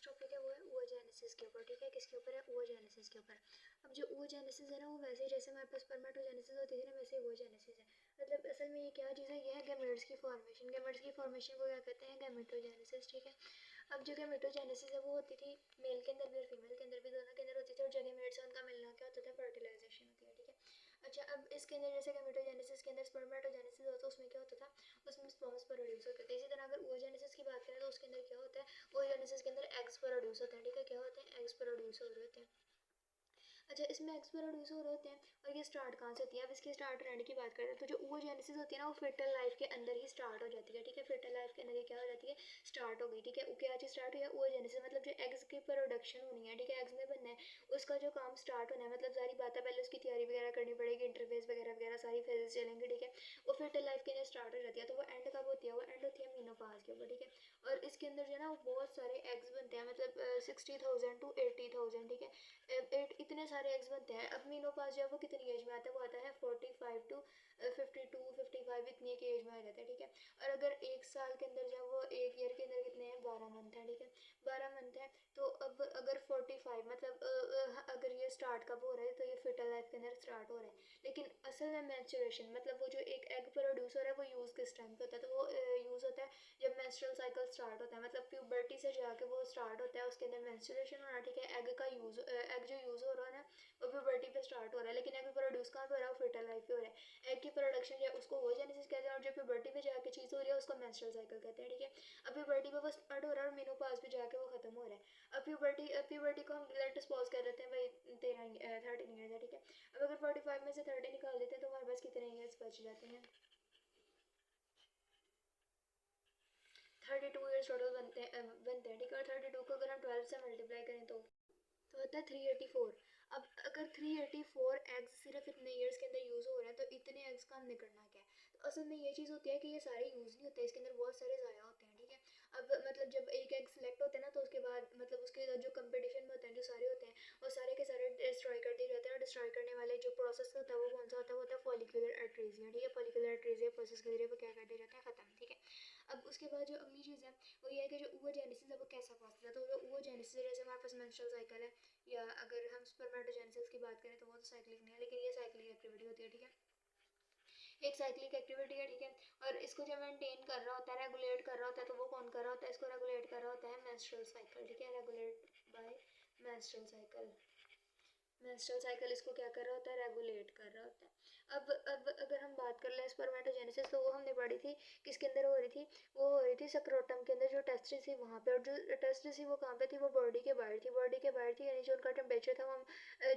Next topic है वो है oogenesis के ऊपर, ठीक है। किसके ऊपर है? oogenesis के ऊपर। अब जो oogenesis है ना, वो वैसे ही जैसे हमारे पास spermatogenesis होती थी ना, वैसे ही oogenesis है। मतलब असल में ये क्या चीज़ है? ये है गैमेट्स की फॉर्मेशन। गैमेट्स की फॉर्मेशन को क्या कहते हैं? गैमेटोजेनेसिस, ठीक है। अब जो गैमेटोजेनेसिस है वो होती थी मेल के अंदर भी और फीमेल के अंदर भी, दोनों के अंदर होती थी। और जो गैमेट्स है उनका मिलना क्या होता था? फर्टिलाइजेशन होती है, ठीक है। अच्छा, अब इसके अंदर जैसे गैमेटोजेनेसिस के अंदर स्पर्मेटोजेनेसिस होता है, उसमें क्या होता था? उसमें स्पर्म्स प्रोड्यूस होते थे। इसी तरह अगर oogenesis की बात करें तो उसके अंदर क्या होता है? oogenesis के अंदर एग्स प्रोड्यूस होते हैं, ठीक है। क्या होते हैं? एग्स प्रोड्यूस हो रहे होते हैं। अच्छा, इसमें एग्स प्रोड्यूस हो रहे होते हैं। और ये स्टार्ट कहाँ से होती है? अब इसके स्टार्ट एंड की बात करें तो जो oogenesis होती है ना, वो फीटल लाइफ के अंदर ही स्टार्ट हो जाती है, ठीक है। फीटल लाइफ के अंदर ये क्या हो जाती है? स्टार्ट हो गई, ठीक है। क्या चीज़ स्टार्ट हुई है? oogenesis, मतलब जो एग्स की प्रोडक्शन होनी है, ठीक है, एग्स में बनना है, उसका जो काम स्टार्ट होना है। मतलब सारी बात है, पहले उसकी तैयारी वगैरह करनी पड़ेगी, इंटरफेस वगैरह वगैरह सारी फेजेस चलेंगे, ठीक है। वो फीटल लाइफ के अंदर स्टार्ट हो जाती है। तो वो एंड कब होती है? वो एंड होती है मीनोपॉज के ऊपर, ठीक है। और इसके अंदर जो है ना, बहुत सारे एग्स बनते हैं, मतलब 60,000 to 80,000, ठीक है। इतने सारे एग्स बनते हैं। अब मीनोपॉज जो है वो कितनी एज में आता है? वो आता है 45 to 52-55, इतनी एक एज में आ जाता है, ठीक है। और अगर एक साल के अंदर जब वो एक ईयर के अंदर कितने हैं? 12 मंथ है, ठीक है। 12 मंथ है। तो अब अगर 45, मतलब अगर ये स्टार्ट कब हो रहा है? तो ये फीटल लाइफ के अंदर स्टार्ट हो रहा है। लेकिन असल में मैच्योरेशन, मतलब वो जो एक एग प्रोड्यूस हो रहा है, वो यूज़ किस टाइम पे होता है? तो वो यूज़ होता है जब मेंस्ट्रुअल साइकिल स्टार्ट होता है। मतलब प्यूबर्टी से जाके वो स्टार्ट होता है, उसके अंदर मेंस्ट्रुएशन होना, ठीक है। एग का यूज़, एग जो यूज़ हो रहा है ना, वो प्यूबर्टी पे स्टार्ट हो रहा है। लेकिन एग प्रोड्यूस कहाँ पे हो रहा है? फीटल लाइफ पे हो रहा है। एग की प्रोडक्शन जो है उसको oogenesis कहते हैं, और जो प्यूबर्टी पे जाके चीज़ हो रही है उसको मेंस्ट्रुअल साइकिल कहते हैं, ठीक है। अब प्यूबर्टी पे वो स्टार्ट हो रहा है और मेनोपॉज पे जाके वो खत्म हो रहा है। अब प्यूबर्टी को हम लेट सपोज कर देते हैं भाई 13 ईयर्स है, ठीक है। अब अगर 45 में से 30 निकाल देते हैं तो हमारे पास कितने ईयर्स बच जाते हैं? 32 ईयर्स टोटल बनते हैं, ठीक है। और 32 को अगर हम 12 से मल्टीप्लाई करें तो होता है 384। अब अगर 384 एग्स सिर्फ इतने ईयर्स के अंदर यूज़ हो रहे हैं, तो इतने एग्स का हमने करना क्या है? तो असल में ये चीज़ होती है कि ये सारे यूज़ नहीं होते, इसके अंदर बहुत सारे ज़ाया होते हैं, ठीक है। अब मतलब जब एक एग सेलेक्ट होते हैं ना, तो उसके बाद मतलब उसके जो कंपटीशन में होते हैं, जो सारे होते हैं, वो सारे के सारे डिस्ट्रॉय कर दिए जाते हैं। और डिस्ट्रॉय करने वाले जो प्रोसेस होता है वो कौन सा होता है? वो होता है फॉलिकुलर एट्रेजिया, ठीक है। फॉलिकुलर एट्रेजिया प्रोसेस के जरिए वो क्या कर दिया जाता है? खत्म, ठीक है। अब उसके बाद जो अगली चीज़ है वो ये है कि जो oogenesis है वो कैसा प्रोसेस है? तो जो oogenesis है, जैसे हमारे पास मेंस्ट्रुअल साइकिल है, या अगर हम स्पर्मेटोजेनेसिस की बात करें तो वो तो साइक्लिक नहीं है, लेकिन ये साइक्लिक एक्टिविटी होती है, ठीक है। एक साइक्लिक एक्टिविटी है, ठीक है। और इसको जो मेंटेन कर रहा होता है, रेगुलेट कर रहा होता है, तो वो कौन कर रहा होता है? इसको रेगुलेट कर रहा होता है मेंस्ट्रुअल साइकिल, ठीक है। Regulate by menstrual cycle. Menstrual cycle इसको क्या कर रहा होता है? रेगुलेट कर रहा होता है। अब अगर हम बात कर लें स्पर्मेटोजेनेसिस, तो वो हमने पढ़ी थी किसके अंदर हो रही थी? वो हो रही थी सक्रोटम के अंदर, जो टेस्टिस थी वहाँ पे। और जो टेस्टिस थी वो कहाँ पे थी? वो बॉडी के बाहर थी, बॉडी के बाहर थी। यानी जो उनका टेम्परेचर था वो हम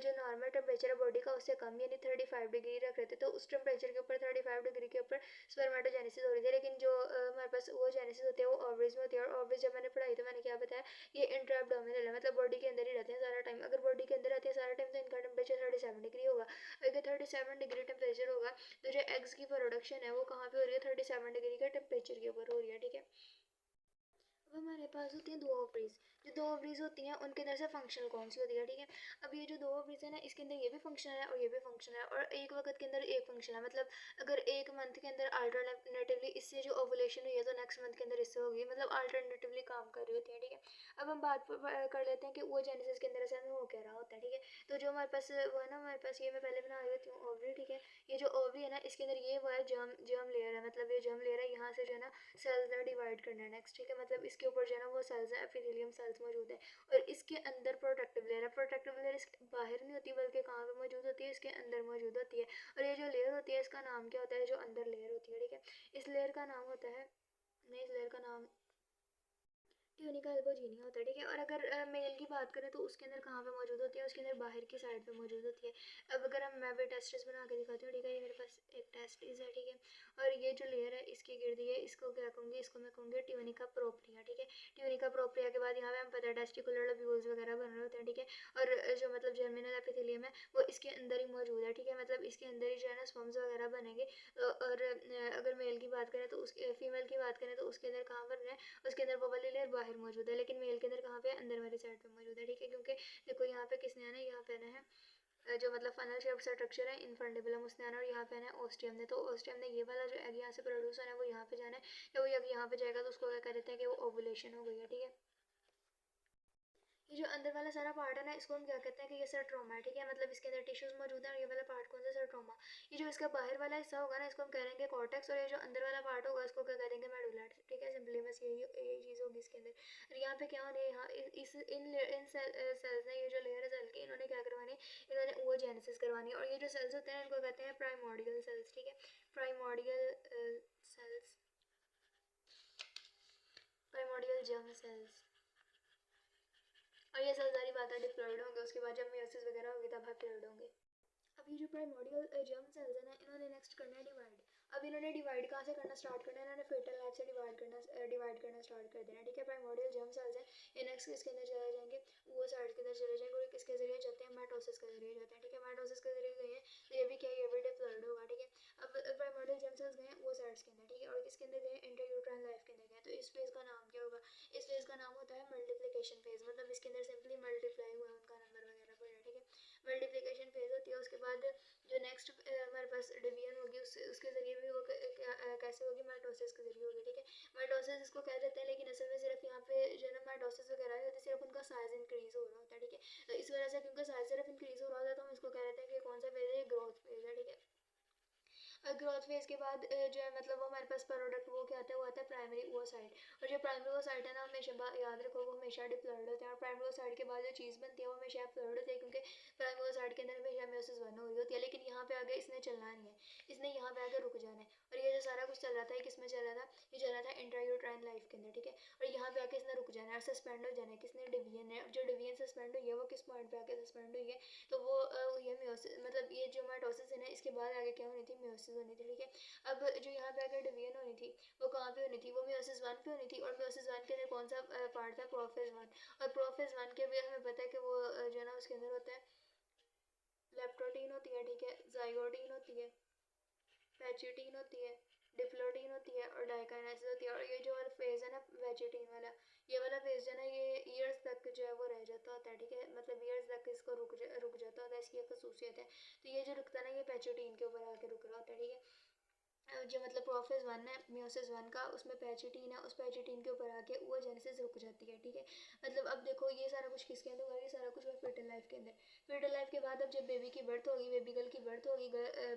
जो नॉर्मल टेम्परेचर है बॉडी का उससे कम, यानी 35 डिग्री रख रहे थे। तो उस टेम्परेचर के ऊपर 35 डिग्री के ऊपर स्पर्मेटोजेनेसिस हो रही थी। लेकिन जो हमारे पास oogenesis होती है वो ओवरीज में होती है। और ओवरीज जब मैंने पढ़ाई तो मैंने क्या बताया? ये इंट्रा एब्डोमिनल है, मतलब बॉडी के अंदर ही रहते हैं सारा टाइम। अगर बॉडी के अंदर रहते हैं सारा टाइम तो इनका टेम्परेचर 37 डिग्री होगा। अगर 37 डिग्री टेम्परेचर होगा तो जो एग्स की प्रोडक्शन है वो कहाँ पे हो रही है? 37 डिग्री के टेम्परेचर के ऊपर हो रही है, ठीक है। अब हमारे पास होती हैं दो ओवरीज। जो दो ओवरीज होती हैं उनके अंदर से फंक्शनल कौन सी होती है? ठीक है। अब ये जो दो ओवरीज है ना, इसके अंदर ये भी फंक्शनल है और ये भी फंक्शनल है, और एक वक्त के अंदर एक फंक्शन है। मतलब अगर एक मंथ के अंदर अल्टरनेटिवली इससे जो ओवुलेशन हुई है तो नेक्स्ट मंथ के अंदर इससे होगी, मतलब अल्टरनेटिवली काम कर रही होती है, ठीक है। अब हम बात कर लेते हैं कि oogenesis के अंदर असल में हो क्या रहा होता है, ठीक है। तो जो हमारे पास वो है ना, हमारे पास ये मैं पहले बना रही होती हूँ ओवरी, ठीक है। ये जो ओवरी है ना, इसके अंदर ये वो है जर्म जर्म लेयर है, मतलब ये जर्म लेयर है। यहाँ से जो है ना सेल्स है डिवाइड करना है नेक्स्ट, ठीक है। मतलब इसके ऊपर जो है ना वो सेल्स है, एपिथेलियम सेल्स मौजूद है। और इसके अंदर प्रोटेक्टिव लेयर है। प्रोटेक्टिव लेयर इसके बाहर नहीं होती बल्कि कहाँ पे मौजूद होती है? इसके अंदर मौजूद होती है। और ये जो लेयर होती है इसका नाम क्या होता है? जो अंदर लेयर होती है, ठीक है, इस लेयर का नाम होता है, नहीं, इस लेयर का नाम ट्यूनिका एल्बोजिनिया होता है, ठीक है। और अगर मेल की बात करें तो उसके अंदर कहाँ पे मौजूद होती है? उसके अंदर बाहर की साइड पे मौजूद होती है। अब अगर मैं भी टेस्टिस बना के दिखाती हूँ, ठीक है। ये मेरे पास एक टेस्टिस है, ठीक है। और ये जो लेयर है इसके गिर्द ये इसको क्या कहूँगी? इसको मैं कहूँगी ट्यूनिका प्रोप्रिया, ठीक है। ट्यूनिका प्रोप्रिया के बाद यहाँ पे हम पता है टेस्टिकुलर लोब्यूल्स वगैरह बन रहे होते हैं, ठीक है। और जो मतलब जर्मिनल एपिथेलियम है वो इसके अंदर ही मौजूद है, ठीक है। मतलब इसके अंदर ही जो है ना स्पर्म्स वगैरह बनेंगे। और अगर मेल की बात करें तो उसके, फीमेल की बात करें तो उसके अंदर कहाँ बन रहे हैं? उसके अंदर वो वाली लेयर बाहर मौजूद है, लेकिन मेल के अंदर कहाँ पे? अंदर वाली साइड पे मौजूद है, ठीक है। क्योंकि देखो यहाँ पे किसने आना है? यहाँ पे आना है जो मतलब फनल शेप स्ट्रक्चर है इनफंडिबुलम, उसने आना। और यहाँ पे आना है ओस्टियम ने। तो ओस्टियम ने ये वाला जो एग यहाँ से प्रोड्यूस होना है वो यहाँ पे जाना है। जब वो एग यहाँ पे जाएगा तो उसको क्या कहते हैं कि वो ओवुलेशन हो गई है, ठीक है। ये जो अंदर वाला सारा पार्ट है ना, इसको हम क्या कहते हैं कि ये सर्ट्रोमा है, ठीक है। मतलब इसके अंदर टिश्यूज मौजूद है और ये वाला पार्ट कौन सा, सर्ट्रोमा। ये जो इसका बाहर वाला हिस्सा होगा ना, इसको हम कह देंगे कॉर्टेक्स, और ये जो अंदर वाला पार्ट होगा इसको क्या करेंगे, मेडुला, ठीक है। सिंपली बस यही चीज़ होगी इसके अंदर। और यहाँ पे क्या होने, यहाँ इस इन सेल्स ने, ये जो लेयर है सेल की, इन्होंने क्या करवानी, इन्होंने oogenesis करवानी है। और ये जो सेल्स होते हैं इनको कहते हैं प्राइमोर्डियल सेल्स, ठीक है। Primordial cells, primordial germ cells. और ये सेल्स सारी बात है डिप्लॉइड होंगे, उसके बाद जब मेयोसिस वगैरह होगी तब हैप्लॉइड होंगे। अब ये जो प्राइमोर्डियल जर्म सेल्स है ना, इन्होंने नेक्स्ट करना है डिवाइड। अब इन्होंने डिवाइड कहाँ से करना स्टार्ट करना है, इन्होंने फेटल लाइफ से डिवाइड करना स्टार्ट कर देना, ठीक है। प्राइमोर्डियल जर्म सेल्स हैं, ये नेक्स्ट किसके अंदर चले जाएंगे, वो साइड के अंदर चले जाएंगे, और किसके जरिए जाते हैं, माइटोसिस के जरिए जाते हैं, ठीक है। माइटोसिस के जरिए गए हैं तो ये भी क्या, ये भी डिप्लॉइड होगा, ठीक है। अब प्राइमोर्डियल जर्म सेल्स गए हैं वो साइड्स के अंदर, ठीक है। और किसके अंदर गए, इंट्रायूट्राइन लाइफ के अंदर गए। तो इस फेज का नाम क्या होगा, इस फेज का नाम होता है मल्टीप्लिकेशन फेज। मतलब इसके अंदर सिंपली मल्टीप्लाई हुआ है, उनका नंबर वगैरह बढ़ा, ठीक है। मल्टीप्लिकेशन फेज होती है। उसके बाद जो नेक्स्ट हमारे पास डिवीजन होगी, उसके जरिए भी वो कैसे होगी, माइटोसिस के जरिए होगी, ठीक है। माइटोसिस इसको कह देते हैं, लेकिन असल में सिर्फ यहाँ पे जो है ना माइटोसिस वगैरह नहीं होती, सिर्फ उनका साइज इंक्रीज हो रहा होता है, ठीक है। तो इस वजह से क्योंकि साइज सिर्फ इंक्रीज हो रहा होता है, तो हम इसको कह देते हैं कि कौन सा फेज है, ग्रोथ फेज है, ठीक है। ग्रोथ फेज के बाद जो है मतलब वो हमारे पास प्रोडक्ट वो क्या आता है, वो आता है प्राइमरी ओसाइट। और जो प्राइमरी ओसाइट है ना, हमेशा याद रखो वो हमेशा डिप्लॉइड होते हैं। और प्राइमरी ओसाइट के बाद जो चीज़ बनती है वो हमेशा हैप्लॉइड होती है, क्योंकि प्राइमरी ओसाइट के अंदर हमेशा मेयोसिस वन हो रही होती है। लेकिन यहाँ पे आगे इसने चलना नहीं है, इसने यहाँ पे आगे रुक जाना है। और ये जो सारा कुछ चल रहा था, ये किस में चल रहा था, ये चल रहा था इंट्रायूट्राइन लाइफ के अंदर, ठीक है। और यहाँ पे आके इसने रुक जाना है और सस्पेंड हो जाना है, किसने, डिवीजन है। जो डिवीजन सस्पेंड हुई है वो किस पॉइंट पे आके सस्पेंड हुई है, तो वो हुई है मेयोसिस। मतलब ये जो माइटोसिस है ना, इसके बाद आगे क्या होनी थी, मेयोसिस होनी थी, ठीक है। अब जो यहाँ पे अगर डिवीजन होनी थी वो कहाँ पे होनी थी, वो मेयोसिस वन पे होनी थी। और मेयोसिस वन के अंदर कौन सा पार्ट था, प्रोफेज वन। और प्रोफेज वन के भी हमें पता है कि वो जो है ना उसके अंदर होता है, लेप्टोटीन होती है, ठीक है, जाइगोटीन होती है, पैचिटीन होती है, डिप्लोटीन होती है, और डाइकाइनेसिस होती है। और ये जो वाला फेज है ना पैचिटीन वाला, ये वाला फेज जो है ना, ये ईयर्स तक जो है वो रह जाता होता है, ठीक है। मतलब ईयर्स तक इसको रुक जाता होता है, इसकी एक खसूसियत है। तो ये जो रुकता है ना, ये पैचिटीन के ऊपर आके रुक रहा होता है, ठीक है। जो मतलब प्रोफेज वन है मियोसिस वन का, उसमें पैचिटीन है, उस पैचिटीन के ऊपर आके वो जेनेसिस रुक जाती है, ठीक है। मतलब अब देखो ये सारा कुछ किसके अंदर होगा, ये सारा कुछ हुआ फेटल लाइफ के अंदर। फेटल लाइफ के बाद अब जब बेबी की बर्थ होगी, बेबी गर्ल की बर्थ होगी,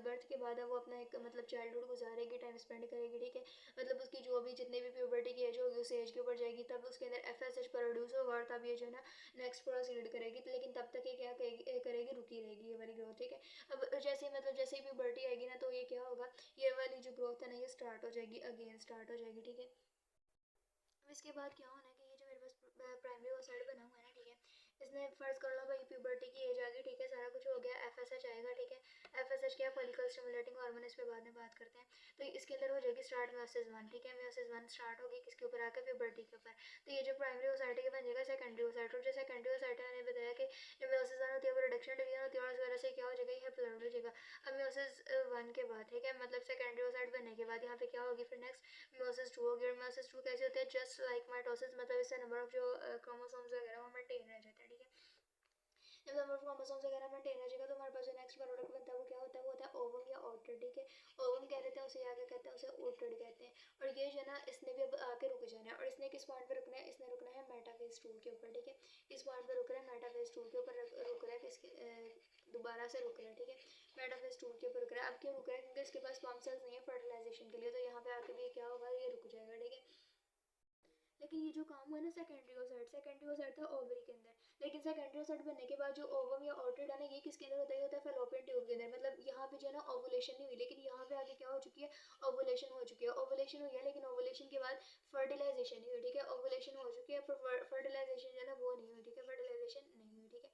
बर्थ के बाद अब वो अपना एक मतलब चाइल्डहुड गुजारेगी, टाइम स्पेंड करेगी, ठीक है। मतलब उसकी जो भी जितने भी प्यूबर्टी की एज होगी उस एज के ऊपर जाएगी, तब उसके अंदर FSH प्रोड्यूस होगा, और तब ये जो है ना नेक्स्ट प्रोसीड करेगी। लेकिन तब तक ये क्या करेगी, रुकी रहेगी ये वाली ग्रोथ, ठीक है। अब जैसे मतलब जैसे ही प्यूबर्टी आएगी ना, तो ये क्या होगा, ये वाली जो ग्रोथ है ना ये स्टार्ट हो जाएगी, अगेन स्टार्ट हो जाएगी, ठीक है। अब इसके बाद क्या होना है कि ये जो मेरे पास प्राइमरी ओसाइड बना हुआ है ना, ठीक है। इसने फर्ज कर लो भाई प्यूबर्टी की एज आ गई, ठीक है, सारा कुछ हो गया, FSH आएगा, ठीक है। FSH क्या, फॉलिकल स्टिमुलेटिंग हार्मोन, इस पे बाद में बात करते हैं। तो इसके अंदर हो जाएगी स्टार्ट मेयोसिस वन, ठीक है। मेयोसिस वन स्टार्ट होगी किसके ऊपर आकर, प्यूबर्टी के ऊपर। तो ये जो प्राइमरी ओसाइट है बन जाएगा सेकेंडरी ओसाइट। और जो सेकेंडरी ओसाइट है मैंने बताया कि जो मेयोसिस वन होती है वो रिडक्शन डिवीजन होती है, और इस वजह से क्या हो जाएगा, ये प्लूरल हो जाएगा। अब मेयोसिस वन के बाद, ठीक है, मतलब सेकेंडरी ओसाइट बनने के बाद यहाँ पे क्या होगी फिर नेक्स्ट, मेयोसिस टू होगी। और मेयोसिस टू कैसे होता है, जस्ट लाइक माइटोसिस, मतलब इससे नंबर ऑफ जो क्रोमोसोम्स वगैरह वो मेंटेन रह जाता है, ठीक है। जब नंबर ऑफ क्रोमोसोम्स वगैरह मेंटेन रह जाएगा तो हमारे पास जो नेक्स्ट प्रोडक्ट बनता है वो क्या होता है, वो होता है ओवम या ओटेड, ठीक है। ओवम कह देते हैं उसे, या क्या कहते हैं उसे, ओटेड कहते हैं। और ये जो है ना इसने भी अब आके रुक जाना है। और इसने किस पॉइंट पे रुकना है, इसने रुकना है मेटाफेज टू के ऊपर, ठीक है। इस पॉइंट पे रुक रहा है, मेटाफेज टू के ऊपर रुक रहा है, किसके दोबारा से रुक रहा है, ठीक है। मेटाफेज टू के ऊपर रुक रहा है। अब क्यों रुक रहा है, क्योंकि इसके पास स्पर्म सेल्स नहीं है फर्टिलाइजेशन के लिए, तो यहाँ पे आके भी क्या होगा, ये रुक जाएगा, ठीक है। लेकिन ये जो काम हुआ ना सेकेंडरी ओसाइट था ओवरी के अंदर। लेकिन सेकेंडरी ओसाइट बनने के बाद जो ओवम या ओटेड है ना, ये किसके अंदर होता है, ये होता है फैलोपियन ट्यूब के अंदर। मतलब यहाँ पे जो है ना ओवुलेशन नहीं हुई, लेकिन यहाँ पे आगे क्या हो चुकी है, ओवुलेशन हो चुकी है। ओवुलेशन हुई है, लेकिन ओवुलेशन के बाद फर्टिलाइजेशन नहीं हुई, ठीक है। ओवुलेशन हो चुकी है पर फर्टिलाइजेशन जो है ना वो नहीं हुई, ठीक है, फर्टिलाइजेशन नहीं हुई, ठीक है।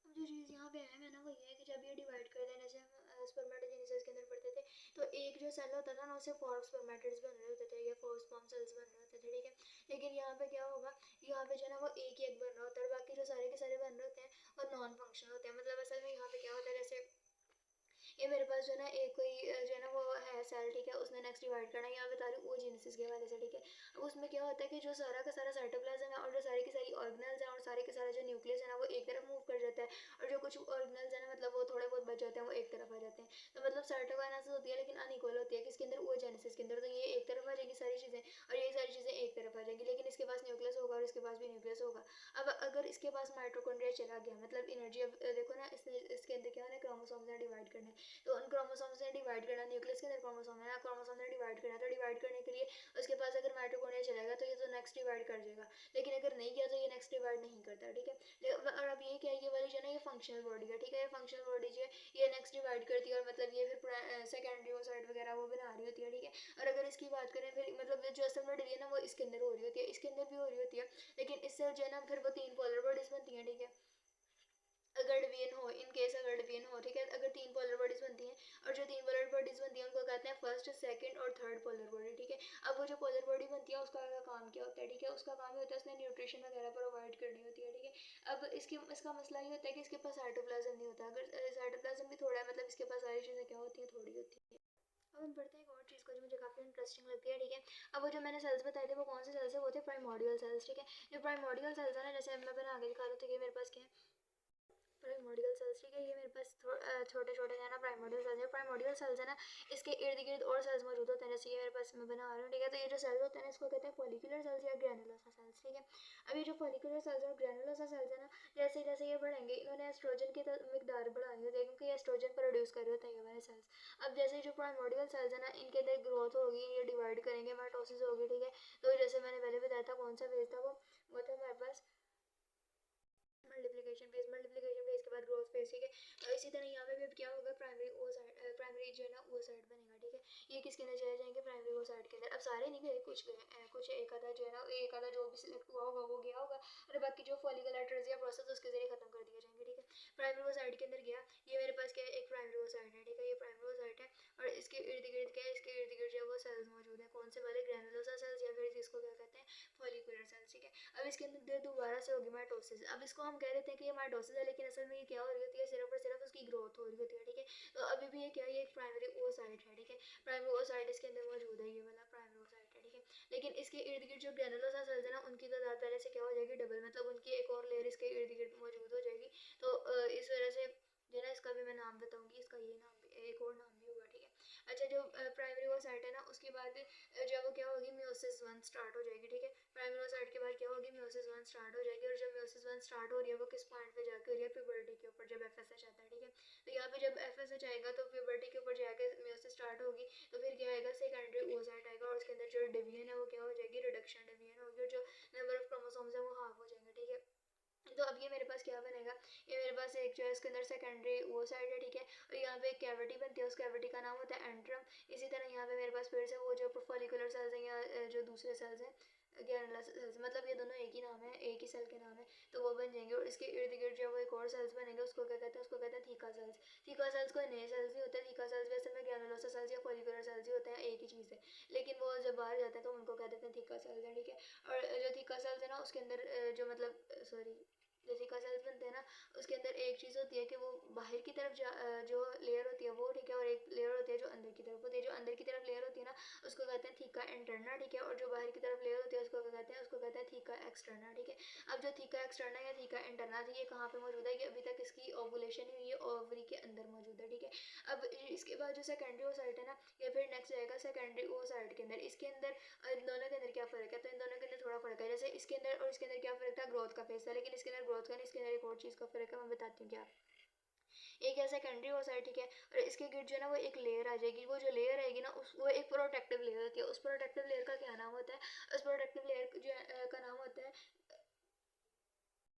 अब जो चीज़ यहाँ पे अहम है ना वो ये है कि जब ये डिवाइड कर देने से हम स्पर्मेटोजेनेसिस के अंदर पढ़ते थे, तो एक जो सेल होता था ना उससे 4 स्पर्मेटिड्स बन रहे होते थे या 4 स्पर्म सेल्स बन रहे होते थे, ठीक है। लेकिन यहाँ पे क्या होगा, यहाँ पे जो है ना वो एक ही एक बन रहा होता है, बाकी जो सारे के सारे बन रहे होते हैं और नॉन फंक्शनल होते हैं। मतलब असल में यहाँ पे क्या होता है, जैसे ये मेरे पास जो है ना एक कोई जो है ना वो है सेल, ठीक है, उसने नेक्स्ट डिवाइड करना है, यहाँ बता रही हूँ ओजेनेसिस के हवाले से, ठीक है। अब उसमें क्या होता है कि जो सारा का सारा साइटोप्लाज्म है और जो सारी की सारी ऑर्गेनल्स हैं और सारे के सारा जो न्यूक्लियस है ना वो एक तरफ मूव कर जाता है, और जो कुछ ऑर्गेनल्स है ना मतलब वो थोड़े बहुत बच जाते हैं वो एक तरफ आ जाते हैं। तो मतलब साइटोकाइनेसिस होती है लेकिन अनइक्वल होती है, किसके अंदर, ओजेनेसिस के अंदर। तो ये एक तरफ आ जाएगी सारी चीज़ें और ये सारी चीज़ें एक तरफ आ जाएंगी, लेकिन इसके पास न्यूक्लियस होगा और इसके पास भी न्यूक्लियस होगा। अब अगर इसके पास माइटोकॉन्ड्रिया चला गया मतलब एनर्जी, अब देखो ना इसके अंदर क्या है, क्रोमोसोम्स ने डिवाइड करना है, तो उन क्रोमोसोम्स ने डिवाइड करना, न्यूक्लियस के अंदर क्रोमोसोम है ना, क्रोमोसोम ने डिवाइड करना, तो डिवाइड करने के लिए उसके पास अगर माइटोकॉन्ड्रिया चलेगा तो ये तो नेक्स्ट डिवाइड कर देगा, लेकिन अगर नहीं किया तो ये नेक्स्ट डिवाइड नहीं करता, ठीक है। और अब ये क्या है, ये वाली जो है ना ये फंक्शनल बॉडी है, ठीक है, ये फंक्शनल बॉडी जो है ये नेक्स्ट डिवाइड करती है और मतलब ये फिर सेकेंडरी ओसाइट वगैरह वो बना रही होती है, ठीक है। और अगर इसकी बात करें फिर मतलब जो असल में डिवीजन है वो इसके अंदर हो रही होती है, इसके अंदर भी हो रही होती है, लेकिन इससे जो है ना फिर वो 3 पोलर बॉडीज बनती हैं, ठीक है, अगर डिवीजन हो, इन केस अगर डिवीजन हो, ठीक है, अगर 3 पोलर बॉडीज बनती हैं और जो 3 पोलर बॉडीज बनती हैं उनको कहते हैं फर्स्ट, सेकंड और थर्ड पोलर बॉडी, ठीक है। अब वो जो पोलर बॉडी बनती है उसका काम क्या होता है, ठीक है, उसका काम ये होता है उसने न्यूट्रिशन वगैरह प्रोवाइड करनी होती है, ठीक है। अब इसका मसला ये होता है कि इसके पास साइटोप्लाज्म नहीं होता, अगर साइटोप्लाज्म भी थोड़ा है मतलब इसके पास सारी चीज़ें क्या होती हैं, थोड़ी होती है। अब हम पढ़ते हैं एक और चीज़ को जो मुझे काफ़ी इंटरेस्टिंग लगती है, ठीक है। अब वो जो मैंने सेल्स बताए थे वो कौन से सेल्स है, वो थे प्राइमोर्डियल सेल्स, ठीक है। जो प्राइमोर्डियल सेल्स है ना, जैसे अब मैं बना आगे दिखा दूँ तो ये मेरे पास क्या है, प्राइमोर्डियल सेल्स, ठीक है, ये मेरे पास छोटे छोटे है ना प्राइमोर्डियल सेल्स है। प्राइमोर्डियल सेल्स है ना इसके इर्द गिर्द और सेल्स मौजूद होते हैं, जैसे ये मेरे पास मैं बना रही हूँ, ठीक है। तो ये जो सेल्स होते हैं ना इसको कहते हैं फॉलिकुलर सेल्स या ग्रैनुलोसा सेल्स, ठीक है। अब ये जो फॉलिकुलर सेल्स और ग्रैनुलोसा सेल्स है ना, जैसे जैसे ये बढ़ेंगे इन्होंने एस्ट्रोजन की मिकदार बढ़ानी होती है क्योंकि एस्ट्रोजन प्रोड्यूस कर रहे होते हैं ये वाले सेल्स। अब जैसे जो प्राइमोर्डियल सेल्स है ना इनके अंदर ग्रोथ होगी, ये डिवाइड करेंगे, माइटोसिस होगी, ठीक है। तो जैसे मैंने पहले बताया था कौन सा फेज था वो था हमारे पास मल्टीप्लिकेशन फेज के बाद ग्रोथ फेज, ठीक है। तो इसी तरह यहाँ पे भी अब क्या होगा, प्राइमरी ओसाइट, प्राइमरी जो है ना ओसाइट बनेगा, ठीक है। ये किसके अंदर चले जाएंगे, प्राइमरी ओसाइट के अंदर। अब सारे नहीं गए, कुछ गए, कुछ एक आधा जो है ना, एक आधा जो भी सिलेक्ट हुआ होगा वो गया होगा, और बाकी जो फॉलिकल एट्रेसिया प्रोसेस उसके जरिए खत्म कर दिए जाएंगे, ठीक है। प्राइमरी ओसाइट के अंदर गया, ये मेरे पास क्या है, एक प्राइमरी ओसाइट है, ठीक है, ये प्राइमरी ओसाइट है और इसके इर्द गिर्द क्या है, इसके इर्द गिर्द जो है वो सेल्स मौजूद है, कौन से वाले, ग्रैनुलोसा सेल्स या फिर जिसको क्या कहते हैं फॉलिकुलर सेल्स, ठीक है। अब इसके अंदर दोबारा से होगी माइटोसिस। अब इसको हम कह रहे थे कि ये माइटोसिस है लेकिन असल में ये क्या हो रही होती है, सिर्फ और सिर्फ उसकी ग्रोथ हो रही होती है, ठीक है। तो अभी भी ये क्या है, ये एक प्राइमरी ओसाइट है, ठीक है, प्राइमरी ओसाइट इसके अंदर मौजूद है, ये वाला प्राइमरी ओसाइट है, ठीक है। लेकिन इसके इर्द गिर्द जो ग्रैनुलोसा सेल्स है ना उनकी तादाद पहले से क्या हो जाएगी, डबल, मतलब उनकी एक और लेयर इसके इर्द गिर्द मौजूद हो जाएगी। तो इस वजह से जो है ना इसका भी मैं नाम बताऊंगी, इसका ये नाम भी, एक और नाम भी होगा, ठीक है। अच्छा, जो प्राइमरी ओसाइट है ना उसके बाद जब वो क्या होगी, मियोसिस 1 स्टार्ट हो जाएगी, ठीक है। प्राइमरी ओसाइट के बाद क्या होगी, मियोसिस 1 स्टार्ट हो जाएगी, और जब मियोसिस 1 स्टार्ट हो रही है वो किस पॉइंट पे जाके हो रही है, प्यूबर्टी के ऊपर, जब एफएसएच आता है, ठीक है। तो यहाँ पे जब एफएसएच आएगा तो प्यूबर्टी के ऊपर जाके मियोसिस स्टार्ट होगी, तो फिर क्या आएगा, सेकेंडरी ओसाइट आएगा और उसके अंदर जो डिवीजन है वो क्या हो जाएगी, रिडक्शन डिवीजन होगी, और जो नंबर ऑफ क्रोमोसोम्स है वो हाफ हो जाएंगे, ठीक है। तो अब ये मेरे पास क्या बनेगा, ये मेरे पास एक जो है इसके अंदर सेकेंडरी वो साइड है, ठीक है, और यहाँ पे एक कैविटी बनती है, उस कैविटी का नाम होता है एंट्रम। इसी तरह यहाँ पे मेरे पास फिर से वो जो फॉलिकुलर सेल्स हैं या जो दूसरे सेल्स हैं, ग्रैनुलर सेल्स, मतलब ये दोनों एक ही नाम है, एक ही सेल के नाम है, तो वो बन जाएंगे। और इसके इर्द गिर्द जो वो एक और सेल्स बनेंगे, उसको क्या कहते हैं, उसको कहते हैं थीका सेल्स। थीका सेल्स कोई नए सेल्स नहीं होते, थीका सेल्स भी असल में ग्रैनुलोसा सेल्स या फॉलिकुलर सेल्स ही होते हैं, एक ही चीज़ है, लेकिन वो जब बाहर जाते हैं तो उनको कहते हैं थीका सेल्स है, ठीक है। और जो थीका सेल्स है ना उसके अंदर जो मतलब सॉरी जो थीका सेल्स बनते हैं ना उसके अंदर एक चीज़ होती है कि वो बाहर की तरफ जो लेयर होती है वो, ठीक है, और एक लेयर होती है जो अंदर की तरफ होती है, जो अंदर की तरफ लेयर होती है ना उसको कहते हैं थीका इंटरना, ठीक है, और जो बाहर की तरफ लेयर होती है उसको कहते हैं, उसको कहते हैं थीका एक्सटर्ना, ठीक है। अब जो थीका एक्सटर्ना या थीका इंटरना थी ये कहाँ पे मौजूद है, कि अभी तक इसकी ओवुलेशन हुई है ओवरी के अंदर मौजूद है, ठीक है। अब इसके बाद जो सेकेंडरी ओसाइट है ना ये फिर नेक्स्ट जाएगा सेकेंडरी ओसाइट के अंदर। इसके अंदर इन दोनों के अंदर क्या फ़र्क है, तो इन दोनों के अंदर थोड़ा फ़र्क है, जैसे इसके अंदर और इसके अंदर क्या फ़र्क था, ग्रोथ का फेस था, लेकिन इसके अंदर ग्रोथ का नहीं, इसके अंदर एक और चीज़ का फ़र्क है, मैं बताती हूँ क्या। एक ऐसा सेकेंडरी ओसाइट, ठीक है, और इसके गिर्द जो है ना वो एक लेयर आ जाएगी, वो जो लेयर आएगी ना उस वो एक प्रोटेक्टिव लेयर होती है, उस प्रोटेक्टिव लेयर का क्या नाम होता है, उस प्रोटेक्टिव लेयर जो का नाम होता है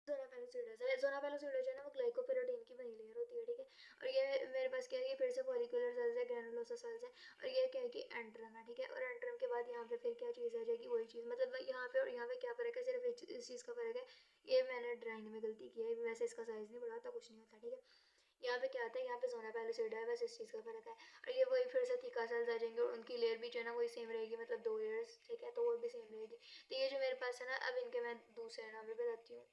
ज़ोनापेलोसिडस है। ज़ोनापेलोसिडस जो है ना वो ग्लाइकोप्रोटीन की बनी लेयर होती है, ठीक है। और ये मेरे पास क्या है, ये फिर से फॉलिकुलर सेल्स है, ग्रैनुलोसा सेल्स है, और ये क्या है कि एंट्रम है, ठीक है। और एंट्रम के बाद यहाँ पे फिर क्या चीज़ आ जाएगी, वही चीज़, मतलब यहाँ पे और यहाँ पे क्या फ़र्क है, सिर्फ इस चीज़ का फ़र्क है, ये मैंने ड्राइंग में गलती की है, वैसे इसका साइज़ नहीं बढ़ाता, कुछ नहीं होता, ठीक है। यहाँ पे क्या आता है, यहाँ पे ज़ोनापेलोसिडा है, बस इस चीज़ का फ़र्क है। और ये वही फिर से थीका सेल्स आ जाएंगे और उनकी लेयर भी जो है ना वही सेम रहेगी, मतलब 2 लेयर्स, ठीक है, तो वो भी सेम रहेगी। तो ये जो मेरे पास है ना अब इनके मैं दूसरे नाम भी बताती हूँ।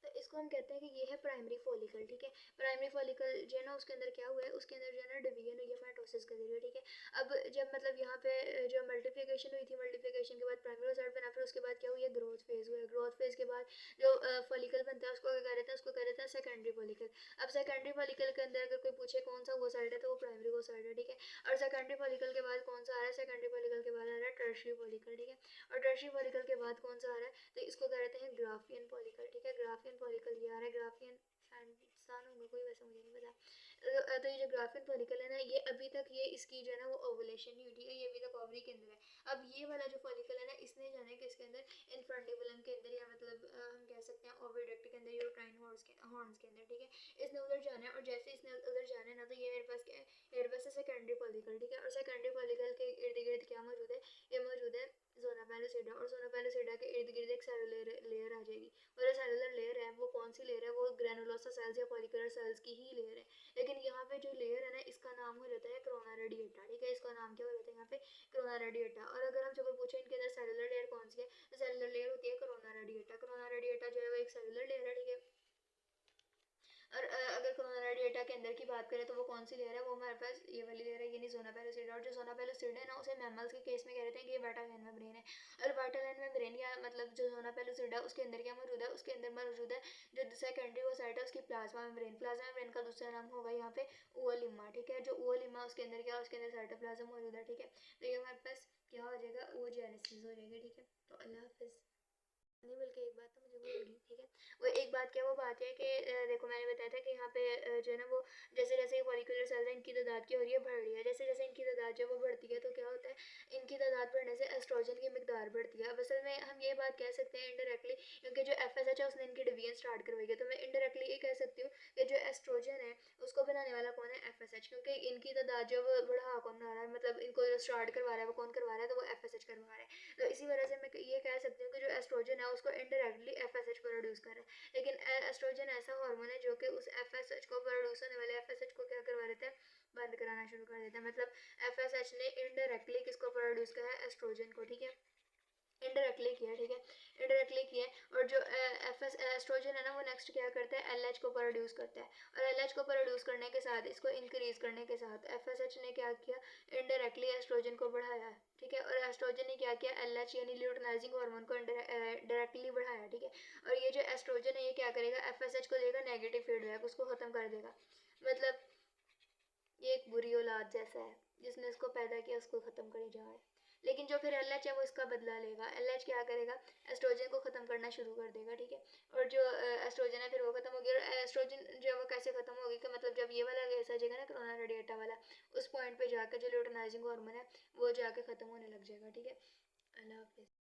तो इसको हम कहते हैं कि ये है प्राइमरी फॉलिकल, ठीक है। प्राइमरी फॉलिकल जो है ना उसके अंदर क्या हुआ है, उसके अंदर जो है ना डिवीजन हुई है माइटोसिस के जरिए, ठीक है। अब जब मतलब यहाँ पे जो मल्टीप्लिकेशन हुई थी, मल्टीप्लिकेशन के बाद प्राइमरी बना, फिर उसके बाद क्या हुई है, ग्रोथ फेज हुआ है। ग्रोथ फेज के बाद जो फॉलिकल बनता है उसको क्या कहते हैं, उसको कहते हैं सेकेंडरी फॉलिकल। अब सेकेंडरी फॉलिकल के अंदर अगर कोई पूछे कौन सा वो साइड है, तो वो प्राइमरी वो साइड है, ठीक है। और सेकेंडरी फॉलिकल के बाद कौन सा आ रहा है, सेकेंडरी फॉलिकल के बाद आ रहा है टर्शियरी फॉलिकल, ठीक है। और टर्शियरी फॉलिकल के बाद कौन सा आ रहा है, तो इसको कहते हैं ग्राफियन फॉलिकल, ठीक है। ग्राफियन फॉलिकल ये आ रहा है, ग्राफियन फैन होगा कोई, वैसे मुझे नहीं पता। तो ये जो ग्राफियन फॉलिकल है ना, ये अभी तक ये इसकी जो है ना वो ओवुलेशन नहीं हुई, ठीक है। ये अभी तक ओवरी के अंदर है। अब ये वाला जो फॉलिकल है ना, इसने जाना है किसके अंदर, इनफंडिबुलम के अंदर, या मतलब हम कह सकते हैं ओविडक्ट के अंदर, यूट्राइन हॉर्न्स के अंदर, ठीक है। इसने उधर जाना है, और जैसे इसने उधर जाना है ना, तो ये मेरे पास क्या है, मेरे पास है सेकेंडरी फॉलिकल, ठीक है। और सेकेंडरी फॉलिकल के इर्द गिर्द क्या मौजूद है, ये मौजूद है जोना पेलोसिडा, और जोना पेलोसिडा के इर्द गिर्द एक सेलुलर लेयर आ जाएगी। और जो सेलुलर लेयर है वो कौन सी लेयर है, वो ग्रेनुलोसा सेल्स या फॉलिकुलर सेल्स की ही लेयर है। लेकिन यहाँ पे जो लेयर है ना, इसका नाम हो जाता है कोरोना रेडिएटा, ठीक है। इसका नाम क्या हो जाता है यहाँ पे, कोरोना रेडिएटा। और अगर हम जब पूछे इनके अंदर सेलुलर लेयर कौन सी है, तो सेलुलर लेयर होती है कोरोना रेडिएटा। कोरोना रेडिएटा जो है वो एक सेलुलर लेयर है, ठीक है। और अगर कोरोना रेडिएटा के अंदर की बात करें तो वो कौन सी लेयर है, वो हमारे पास ये वाली लेयर है, यानी जोना पेलोसिडा। और जो जोना पेलोसिडा है ना, उसे मैमल्स के केस में कह रहे हैं कि ये वाइटल मेम्ब्रेन है। और वाइटल मेम्ब्रेन या मतलब जो जोना पेलोसिडा, उसके अंदर क्या मौजूद है, उसके अंदर मौजूद है जो सेकेंडरी वो साइट है उसकी प्लाज्मा मेम्ब्रेन। प्लाज्मा मेम्ब्रेन का दूसरा नाम होगा यहाँ पे ओवलिम्मा, ठीक है। जो ओवलिम्मा उसके अंदर क्या, उसके अंदर साइटोप्लाज्म मौजूद है, ठीक है। तो ये हमारे पास क्या हो जाएगा, ओजेनेसिस हो जाएगा, ठीक है। तो अल्लाह हाफिज़। नहीं, बल्कि एक बात तो मुझे भूल गई, ठीक है। वो एक बात क्या, वो बात है कि देखो मैंने बताया था कि यहाँ पे जो है ना वो जैसे जैसे ये फॉलिकुलर सेल्स है इनकी तादाद क्या हो रही है, बढ़ रही है। जैसे जैसे इनकी तादाद जो वो बढ़ती है, तो क्या होता है, इनकी तादाद बढ़ने से एस्ट्रोजन की मिकदार बढ़ती है। अब असल में हम ये बात कह सकते हैं इनडायरेक्टली, क्योंकि जो FSH है उसने इनकी डिवीजन स्टार्ट करवाई है, तो मैं इनडायरेक्टली ये कह सकती हूँ कि जो एस्ट्रोजन है उसको बनाने वाला कौन है, FSH। क्योंकि इनकी तादाद जो वो बढ़ा कौन रहा है, मतलब इनको जो स्टार्ट करवा रहा है वो कौन करवा रहा है, तो वो FSH करवा रहा है। तो इसी वजह से मैं ये कह सकती हूँ कि जो एस्ट्रोजन है उसको इनडायरेक्टली FSH प्रोड्यूस कर रहा है। लेकिन एस्ट्रोजन ऐसा हार्मोन है जो कि उस FSH को प्रोड्यूस होने वाले FSH को क्या करवा देता है, बंद कराना शुरू कर देता है। मतलब FSH ने इनडायरेक्टली किसको प्रोड्यूस करा है, एस्ट्रोजन को, ठीक है। इनडायरेक्टली किया, ठीक है, इनडायरेक्टली किया। और जो एस्ट्रोजन है ना, वो नेक्स्ट क्या करता है, LH को प्रोड्यूस करता है। और LH को प्रोड्यूस करने के साथ, इसको इंक्रीज करने के साथ, FSH ने क्या किया, इनडायरेक्टली एस्ट्रोजन को बढ़ाया, ठीक है। और एस्ट्रोजन ने क्या किया, LH यानी ल्यूटिनाइजिंग हार्मोन को डायरेक्टली बढ़ाया, ठीक है। और ये जो एस्ट्रोजन है ये क्या करेगा, FSH को देगा नेगेटिव फीडबैक, उसको खत्म कर देगा। मतलब ये एक बुरी औलाद जैसा है, जिसने इसको पैदा किया उसको खत्म करे जा रहा है। लेकिन जो फिर LH है वो इसका बदला लेगा। LH क्या करेगा, एस्ट्रोजन को खत्म करना शुरू कर देगा, ठीक है। और जो एस्ट्रोजन है फिर वो खत्म हो गया। और एस्ट्रोजन जो है वो कैसे खत्म होगी, कि मतलब जब ये वाला गैस आ जाएगा ना, कोरोना रेडिएटा वाला, उस पॉइंट पे जाकर जो ल्यूटिनाइजिंग हार्मोन है वो जाके खत्म होने लग जाएगा, ठीक है। अल्लाह हाफिज़।